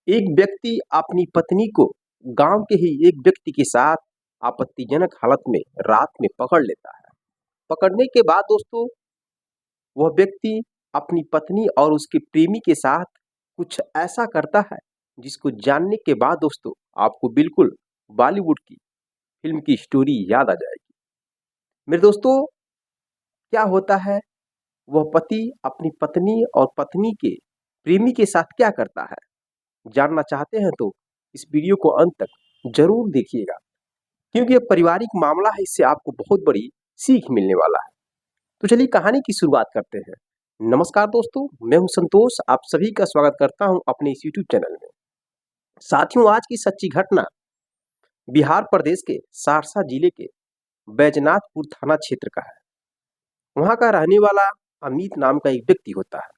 एक व्यक्ति अपनी पत्नी को गांव के ही एक व्यक्ति के साथ आपत्तिजनक हालत में रात में पकड़ लेता है। पकड़ने के बाद दोस्तों वह व्यक्ति अपनी पत्नी और उसके प्रेमी के साथ कुछ ऐसा करता है जिसको जानने के बाद दोस्तों आपको बिल्कुल बॉलीवुड की फिल्म की स्टोरी याद आ जाएगी। मेरे दोस्तों, क्या होता है, वह पति अपनी पत्नी और पत्नी के प्रेमी के साथ क्या करता है, जानना चाहते हैं तो इस वीडियो को अंत तक जरूर देखिएगा, क्योंकि यह पारिवारिक मामला है। इससे आपको बहुत बड़ी सीख मिलने वाला है। तो चलिए कहानी की शुरुआत करते हैं। नमस्कार दोस्तों, मैं हूं संतोष। आप सभी का स्वागत करता हूं अपने इस यूट्यूब चैनल में। साथियों, आज की सच्ची घटना बिहार प्रदेश के सहरसा जिले के बैजनाथपुर थाना क्षेत्र का है। वहां का रहने वाला अमित नाम का एक व्यक्ति होता है,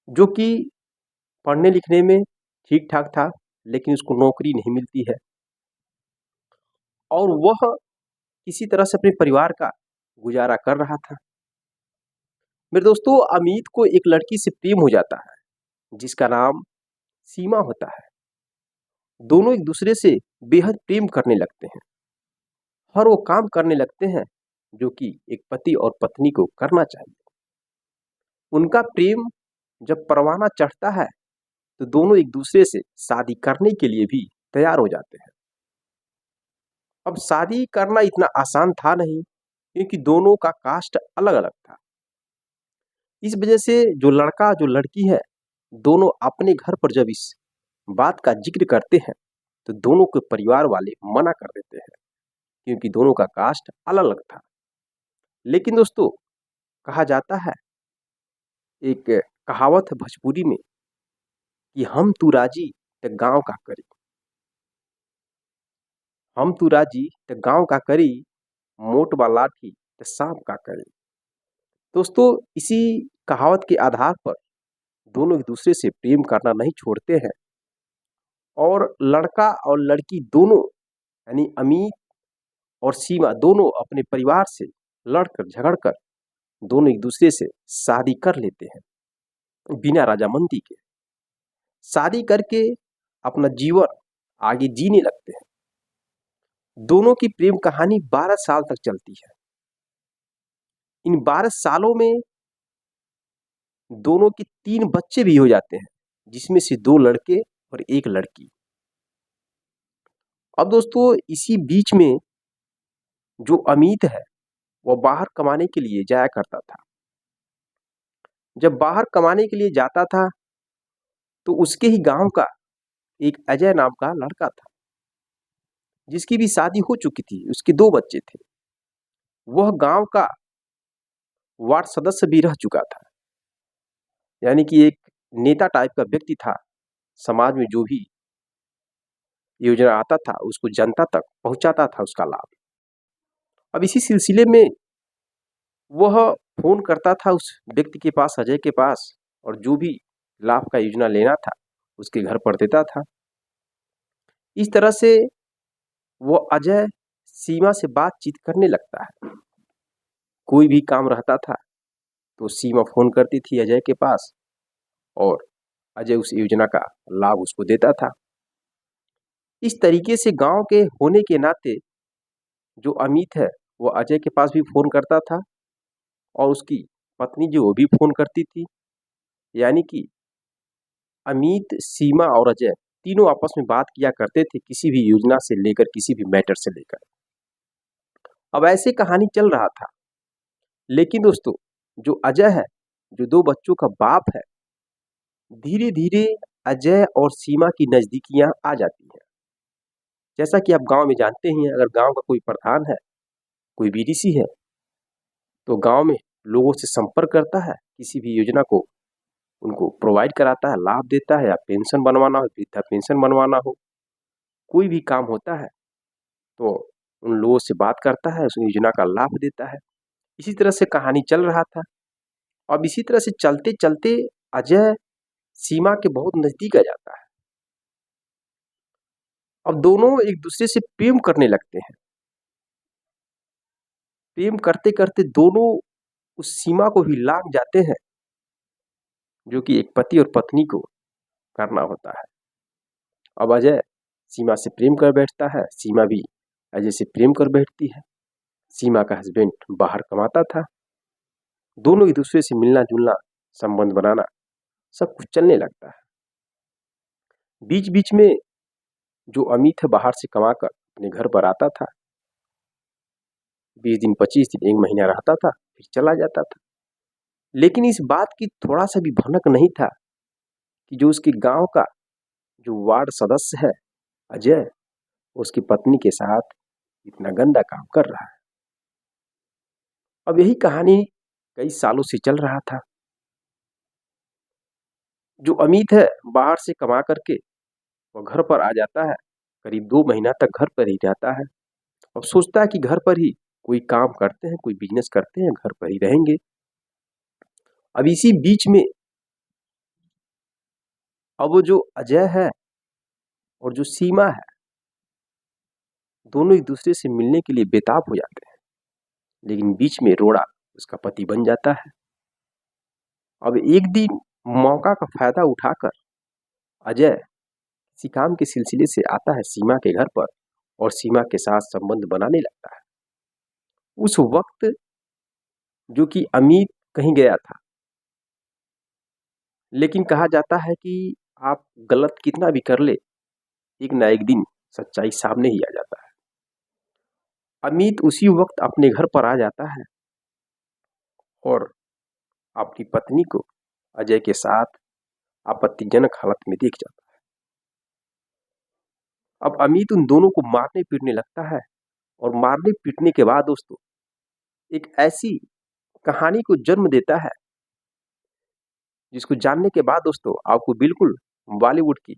जो कि पढ़ने लिखने में ठीक ठाक था, लेकिन उसको नौकरी नहीं मिलती है और वह किसी तरह से अपने परिवार का गुजारा कर रहा था। मेरे दोस्तों, अमित को एक लड़की से प्रेम हो जाता है जिसका नाम सीमा होता है। दोनों एक दूसरे से बेहद प्रेम करने लगते हैं। हर वो काम करने लगते हैं जो कि एक पति और पत्नी को करना चाहिए। उनका प्रेम जब परवाना चढ़ता है तो दोनों एक दूसरे से शादी करने के लिए भी तैयार हो जाते हैं। अब शादी करना इतना आसान था नहीं, क्योंकि दोनों का कास्ट अलग अलग था। इस वजह से जो लड़का जो लड़की है, दोनों अपने घर पर जब इस बात का जिक्र करते हैं तो दोनों के परिवार वाले मना कर देते हैं, क्योंकि दोनों का कास्ट अलग अलग था। लेकिन दोस्तों, कहा जाता है, एक कहावत है भोजपुरी में कि हम तू राजी त गांव का करी, हम तू राजी त गांव का करी, मोट बा लाठी त सांप का करी। दोस्तों, इसी कहावत के आधार पर दोनों एक दूसरे से प्रेम करना नहीं छोड़ते हैं और लड़का और लड़की दोनों, यानी अमित और सीमा, दोनों अपने परिवार से लड़कर झगड़कर दोनों एक दूसरे से शादी कर लेते हैं बिना रजामंदी के। शादी करके अपना जीवन आगे जीने लगते हैं। दोनों की प्रेम कहानी 12 साल तक चलती है। इन 12 सालों में दोनों के 3 बच्चे भी हो जाते हैं, जिसमें से 2 लड़के और 1 लड़की। अब दोस्तों, इसी बीच में जो अमित है वह बाहर कमाने के लिए जाया करता था। जब बाहर कमाने के लिए जाता था तो उसके ही गांव का एक अजय नाम का लड़का था, जिसकी भी शादी हो चुकी थी, उसके 2 बच्चे थे। वह गांव का वार्ड सदस्य भी रह चुका था, यानी कि एक नेता टाइप का व्यक्ति था। समाज में जो भी योजना आता था उसको जनता तक पहुंचाता था उसका लाभ। अब इसी सिलसिले में वह फोन करता था उस व्यक्ति के पास, अजय के पास, और जो भी लाभ का योजना लेना था उसके घर पर देता था। इस तरह से वो अजय सीमा से बातचीत करने लगता है। कोई भी काम रहता था तो सीमा फोन करती थी अजय के पास और अजय उस योजना का लाभ उसको देता था। इस तरीके से गांव के होने के नाते जो अमित है वो अजय के पास भी फोन करता था और उसकी पत्नी जो वो भी फोन करती थी। यानी कि अमित, सीमा और अजय तीनों आपस में बात किया करते थे, किसी भी योजना से लेकर, किसी भी मैटर से लेकर। अब ऐसे कहानी चल रहा था। लेकिन दोस्तों, जो अजय है, जो 2 बच्चों का बाप है, धीरे धीरे अजय और सीमा की नजदीकियां आ जाती हैं। जैसा कि आप गांव में जानते ही हैं, अगर गांव का कोई प्रधान है, कोई बीडीसी है, तो गांव में लोगों से संपर्क करता है, किसी भी योजना को उनको प्रोवाइड कराता है, लाभ देता है। या पेंशन बनवाना हो, वृद्धा पेंशन बनवाना हो, कोई भी काम होता है तो उन लोगों से बात करता है, उस योजना का लाभ देता है। इसी तरह से कहानी चल रहा था। अब इसी तरह से चलते चलते अजय सीमा के बहुत नजदीक आ जाता है। अब दोनों एक दूसरे से प्रेम करने लगते हैं। प्रेम करते करते दोनों उस सीमा को भी लांघ जाते हैं, जो कि एक पति और पत्नी को करना होता है। अब अजय सीमा से प्रेम कर बैठता है, सीमा भी अजय से प्रेम कर बैठती है। सीमा का हस्बैंड बाहर कमाता था, दोनों एक दूसरे से मिलना जुलना, संबंध बनाना सब कुछ चलने लगता है। बीच बीच में जो अमित है बाहर से कमाकर अपने घर पर आता था, 20 दिन 25 दिन 1 महीना रहता था, फिर चला जाता था। लेकिन इस बात की थोड़ा सा भी भनक नहीं था कि जो उसके गांव का जो वार्ड सदस्य है अजय, उसकी पत्नी के साथ इतना गंदा काम कर रहा है। अब यही कहानी कई सालों से चल रहा था। जो अमित है बाहर से कमा करके वो घर पर आ जाता है, करीब 2 महीना तक घर पर ही रहता है और सोचता है कि घर पर ही कोई काम करते हैं, कोई बिजनेस करते हैं, घर पर ही रहेंगे। अब इसी बीच में अब वो जो अजय है और जो सीमा है, दोनों एक दूसरे से मिलने के लिए बेताब हो जाते हैं। लेकिन बीच में रोड़ा उसका पति बन जाता है। अब एक दिन मौका का फायदा उठाकर अजय किसी काम के सिलसिले से आता है सीमा के घर पर और सीमा के साथ संबंध बनाने लगता है। उस वक्त जो कि अमित कहीं गया था, लेकिन कहा जाता है कि आप गलत कितना भी कर ले, एक ना एक दिन सच्चाई सामने ही आ जाता है। अमित उसी वक्त अपने घर पर आ जाता है और अपनी पत्नी को अजय के साथ आपत्तिजनक हालत में देख जाता है। अब अमित उन दोनों को मारने पीटने लगता है और मारने पीटने के बाद दोस्तों एक ऐसी कहानी को जन्म देता है जिसको जानने के बाद दोस्तों आपको बिल्कुल बॉलीवुड की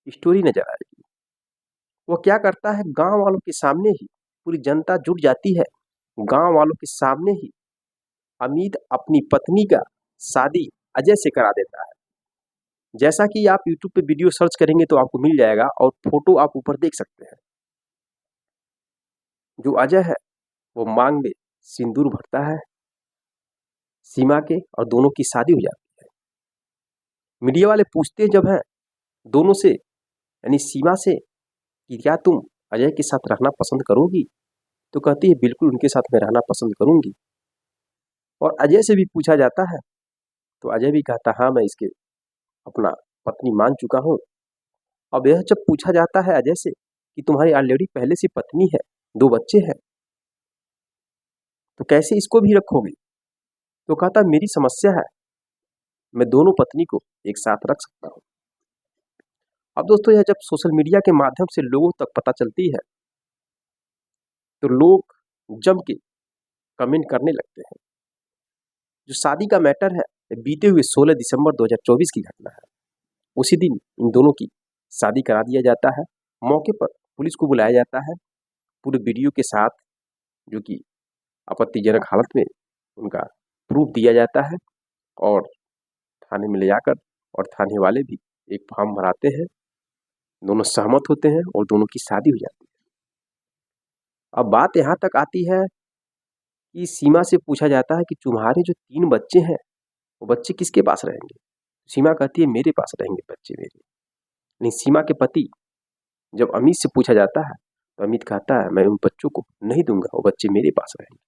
स्टोरी नजर आएगी। वो क्या करता है, गांव वालों के सामने ही पूरी जनता जुट जाती है, गांव वालों के सामने ही अमित अपनी पत्नी का शादी अजय से करा देता है। जैसा कि आप YouTube पे वीडियो सर्च करेंगे तो आपको मिल जाएगा और फोटो आप ऊपर देख सकते हैं। जो अजय है वो मांग में सिंदूर भरता है सीमा के और दोनों की शादी हो जाती है। मीडिया वाले पूछते जब हैं दोनों से यानी सीमा से कि क्या तुम अजय के साथ रहना पसंद करोगी, तो कहती है बिल्कुल उनके साथ मैं रहना पसंद करूंगी। और अजय से भी पूछा जाता है तो अजय भी कहता हाँ मैं इसके अपना पत्नी मान चुका हूँ। अब यह जब पूछा जाता है अजय से कि तुम्हारी ऑलरेडी पहले से पत्नी है, 2 बच्चे हैं, तो कैसे इसको भी रखोगे, तो कहता मेरी समस्या है, मैं दोनों पत्नी को एक साथ रख सकता हूँ। अब दोस्तों यह जब सोशल मीडिया के माध्यम से लोगों तक पता चलती है तो लोग जम के कमेंट करने लगते हैं। जो शादी का मैटर है बीते हुए 16 दिसंबर 2024 की घटना है। उसी दिन इन दोनों की शादी करा दिया जाता है। मौके पर पुलिस को बुलाया जाता है पूरे वीडियो के साथ, जो कि आपत्तिजनक हालत में उनका प्रूफ दिया जाता है और थाने में ले जाकर और थाने वाले भी एक फॉर्म भराते हैं, दोनों सहमत होते हैं और दोनों की शादी हो जाती है। अब बात यहाँ तक आती है कि सीमा से पूछा जाता है कि तुम्हारे जो 3 बच्चे हैं वो बच्चे किसके पास रहेंगे। सीमा कहती है मेरे पास रहेंगे बच्चे मेरे। नहीं, सीमा के पति जब अमित से पूछा जाता है तो अमित कहता है मैं उन बच्चों को नहीं दूंगा, वो बच्चे मेरे पास रहेंगे।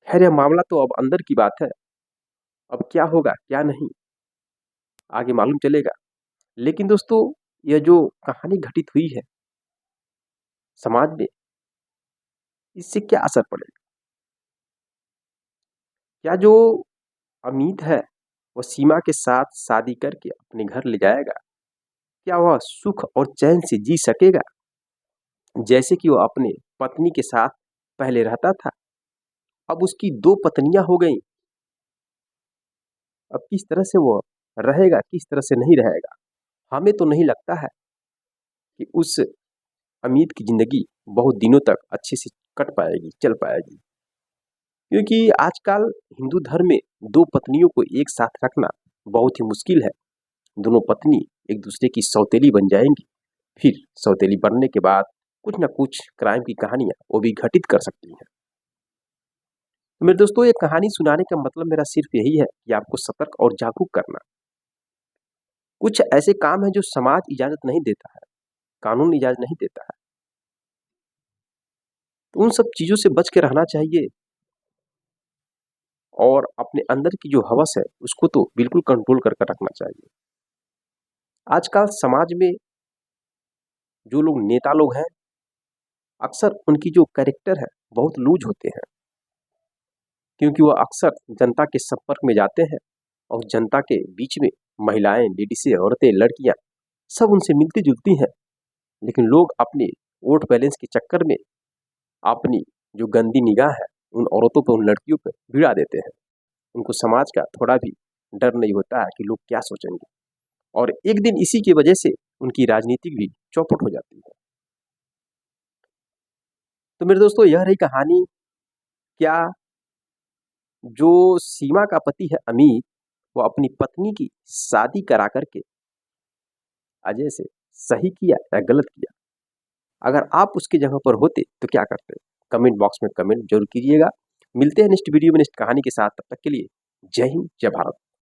खैर यह मामला तो अब अंदर की बात है, अब क्या होगा क्या नहीं आगे मालूम चलेगा। लेकिन दोस्तों यह जो कहानी घटित हुई है समाज में, इससे क्या असर पड़ेगा। क्या जो अमित है वो सीमा के साथ शादी करके अपने घर ले जाएगा, क्या वह सुख और चैन से जी सकेगा जैसे कि वह अपने पत्नी के साथ पहले रहता था। अब उसकी 2 पत्नियां हो गई, अब किस तरह से वो रहेगा, किस तरह से नहीं रहेगा। हमें तो नहीं लगता है कि उस अमित की जिंदगी बहुत दिनों तक अच्छे से कट पाएगी, चल पाएगी, क्योंकि आजकल हिंदू धर्म में 2 पत्नियों को एक साथ रखना बहुत ही मुश्किल है। दोनों पत्नी एक दूसरे की सौतेली बन जाएंगी, फिर सौतेली बनने के बाद कुछ ना कुछ क्राइम की कहानियां वो भी घटित कर सकती हैं। तो मेरे दोस्तों ये कहानी सुनाने का मतलब मेरा सिर्फ यही है कि आपको सतर्क और जागरूक करना। कुछ ऐसे काम हैं जो समाज इजाजत नहीं देता है, कानून इजाजत नहीं देता है। तो उन सब चीजों से बच के रहना चाहिए और अपने अंदर की जो हवस है उसको तो बिल्कुल कंट्रोल करके रखना चाहिए। आजकल समाज में जो लोग नेता लोग हैं, अक्सर उनकी जो कैरेक्टर है बहुत लूज होते हैं, क्योंकि वह अक्सर जनता के संपर्क में जाते हैं और जनता के बीच में महिलाएं, लेडीसें, औरतें, लड़कियां सब उनसे मिलती जुलती हैं। लेकिन लोग अपने वोट बैलेंस के चक्कर में अपनी जो गंदी निगाह है उन औरतों पर, उन लड़कियों पर भिड़ा देते हैं। उनको समाज का थोड़ा भी डर नहीं होता है कि लोग क्या सोचेंगे, और एक दिन इसी की वजह से उनकी राजनीति भी चौपट हो जाती है। तो मेरे दोस्तों, यह रही कहानी। क्या जो सीमा का पति है अमित, वो अपनी पत्नी की शादी करा करके अजय से सही किया या गलत किया? अगर आप उसकी जगह पर होते तो क्या करते? कमेंट बॉक्स में कमेंट जरूर कीजिएगा। मिलते हैं नेक्स्ट वीडियो में नेक्स्ट कहानी के साथ। तब तक के लिए जय हिंद, जय भारत।